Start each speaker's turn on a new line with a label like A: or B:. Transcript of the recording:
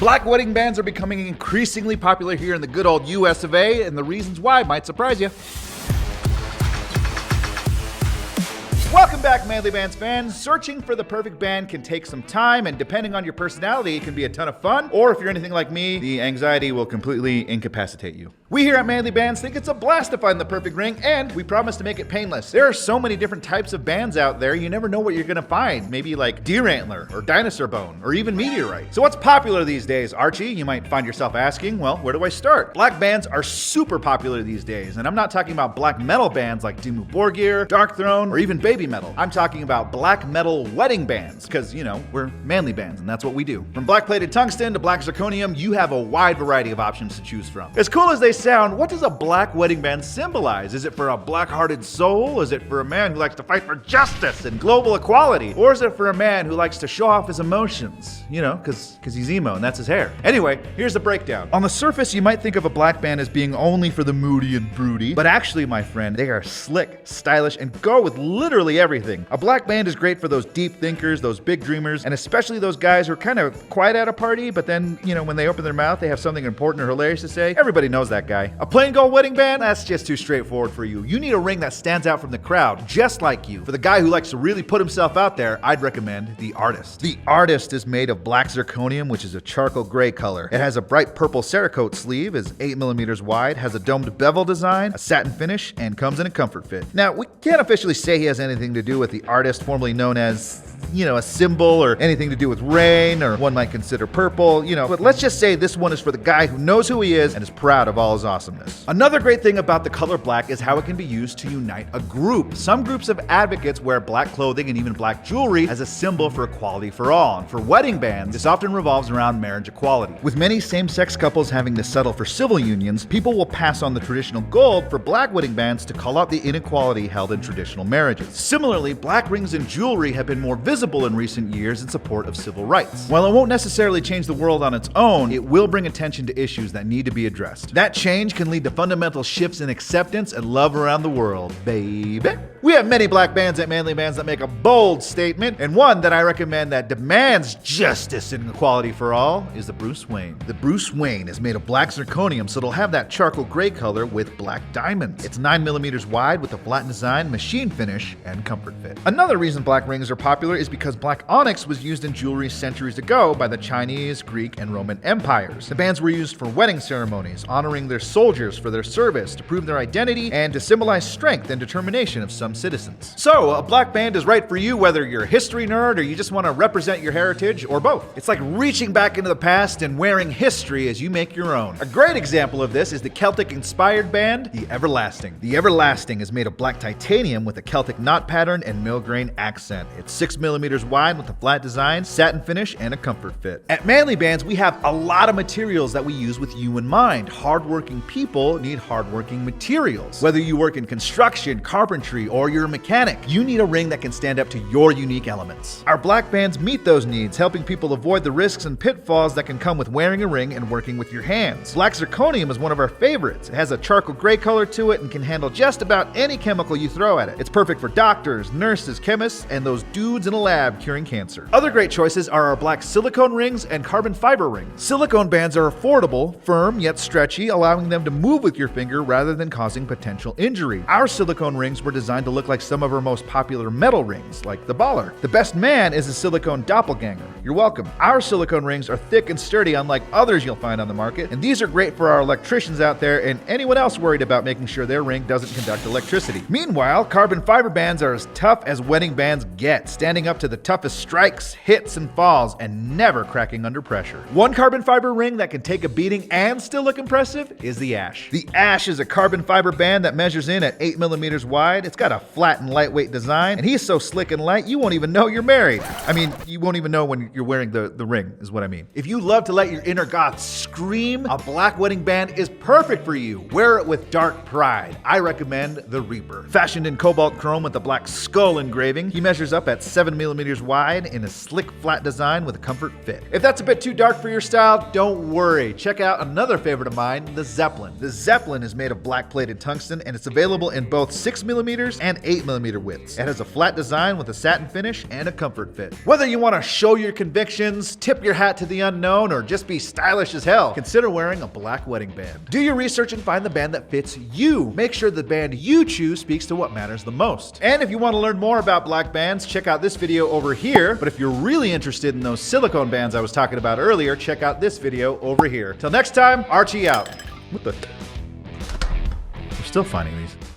A: Black wedding bands are becoming increasingly popular here in the good old US of A, and the reasons why might surprise you. Welcome back, Manly Bands fans. Searching for the perfect band can take some time, and depending on your personality, it can be a ton of fun, or if you're anything like me, the anxiety will completely incapacitate you. We here at Manly Bands think it's a blast to find the perfect ring, and we promise to make it painless. There are so many different types of bands out there, you never know what you're gonna find. Maybe like deer antler, or dinosaur bone, or even meteorite. So what's popular these days, Archie? You might find yourself asking, well, where do I start? Black bands are super popular these days, and I'm not talking about black metal bands like Dimmu Borgir, Dark Throne, or even Baby Metal. I'm talking about black metal wedding bands, because, you know, we're manly bands, and that's what we do. From black-plated tungsten to black zirconium, you have a wide variety of options to choose from. As cool as they sound, what does a black wedding band symbolize? Is it for a black-hearted soul? Is it for a man who likes to fight for justice and global equality? Or is it for a man who likes to show off his emotions? You know, because he's emo and that's his hair. Anyway, here's the breakdown. On the surface, you might think of a black band as being only for the moody and broody, but actually, my friend, they are slick, stylish, and go with literally everything. A black band is great for those deep thinkers, those big dreamers, and especially those guys who are kind of quiet at a party, but then, you know, when they open their mouth, they have something important or hilarious to say. Everybody knows that guy. A plain gold wedding band? That's just too straightforward for you. You need a ring that stands out from the crowd, just like you. For the guy who likes to really put himself out there, I'd recommend the Artist. The Artist is made of black zirconium, which is a charcoal gray color. It has a bright purple Cerakote sleeve, is 8 millimeters wide, has a domed bevel design, a satin finish, and comes in a comfort fit. Now, we can't officially say he has anything to do with the Artist, formerly known as, you know, a symbol or anything to do with rain, or one might consider purple, you know, but let's just say this one is for the guy who knows who he is and is proud of all his awesomeness. Another great thing about the color black is how it can be used to unite a group. Some groups of advocates wear black clothing and even black jewelry as a symbol for equality for all, and for wedding bands, this often revolves around marriage equality. With many same-sex couples having to settle for civil unions, people will pass on the traditional gold for black wedding bands to call out the inequality held in traditional marriages. Similarly, black rings and jewelry have been more visible in recent years in support of civil rights. While it won't necessarily change the world on its own, it will bring attention to issues that need to be addressed. That change can lead to fundamental shifts in acceptance and love around the world, baby. We have many black bands at Manly Bands that make a bold statement, and one that I recommend that demands justice and equality for all is the Bruce Wayne. The Bruce Wayne is made of black zirconium, so it'll have that charcoal gray color with black diamonds. It's 9 millimeters wide with a flat design, machine finish, and comfort fit. Another reason black rings are popular is because black onyx was used in jewelry centuries ago by the Chinese, Greek, and Roman empires. The bands were used for wedding ceremonies, honoring their soldiers for their service, to prove their identity, and to symbolize strength and determination of some citizens. So, a black band is right for you whether you're a history nerd or you just want to represent your heritage, or both. It's like reaching back into the past and wearing history as you make your own. A great example of this is the Celtic Inspired band, the Everlasting. The Everlasting is made of black titanium with a Celtic knot pattern and mill-grain accent. It's 6 millimeters wide with a flat design, satin finish, and a comfort fit. At Manly Bands, we have a lot of materials that we use with you in mind. Hardworking people need hardworking materials. Whether you work in construction, carpentry, or you're a mechanic, you need a ring that can stand up to your unique elements. Our black bands meet those needs, helping people avoid the risks and pitfalls that can come with wearing a ring and working with your hands. Black zirconium is one of our favorites. It has a charcoal gray color to it and can handle just about any chemical you throw at it. It's perfect for doctors, nurses, chemists, and those dudes in a lab curing cancer. Other great choices are our black silicone rings and carbon fiber rings. Silicone bands are affordable, firm, yet stretchy, allowing them to move with your finger rather than causing potential injury. Our silicone rings were designed to look like some of our most popular metal rings, like the Baller. The best man is a silicone doppelganger. You're welcome. Our silicone rings are thick and sturdy, unlike others you'll find on the market, and these are great for our electricians out there and anyone else worried about making sure their ring doesn't conduct electricity. Meanwhile, carbon fiber bands are as tough as wedding bands get, standing up to the toughest strikes, hits, and falls, and never cracking under pressure. One carbon fiber ring that can take a beating and still look impressive is the Ash. The Ash is a carbon fiber band that measures in at 8 millimeters wide. It's got a flat and lightweight design, and he's so slick and light you won't even know you're married. I mean, you won't even know when you're wearing the ring, is what I mean. If you love to let your inner goth scream, a black wedding band is perfect for you. Wear it with dark pride. I recommend the Reaper. Fashioned in cobalt chrome with a black skull engraving, he measures up at 7 millimeters wide in a slick flat design with a comfort fit. If that's a bit too dark for your style, don't worry. Check out another favorite of mine, the Zeppelin. The Zeppelin is made of black plated tungsten, and it's available in both 6 millimeters and and 8mm widths. It has a flat design with a satin finish and a comfort fit. Whether you want to show your convictions, tip your hat to the unknown, or just be stylish as hell, consider wearing a black wedding band. Do your research and find the band that fits you. Make sure the band you choose speaks to what matters the most. And if you want to learn more about black bands, check out this video over here. But if you're really interested in those silicone bands I was talking about earlier, check out this video over here. Till next time, Archie out. What the? We're still finding these.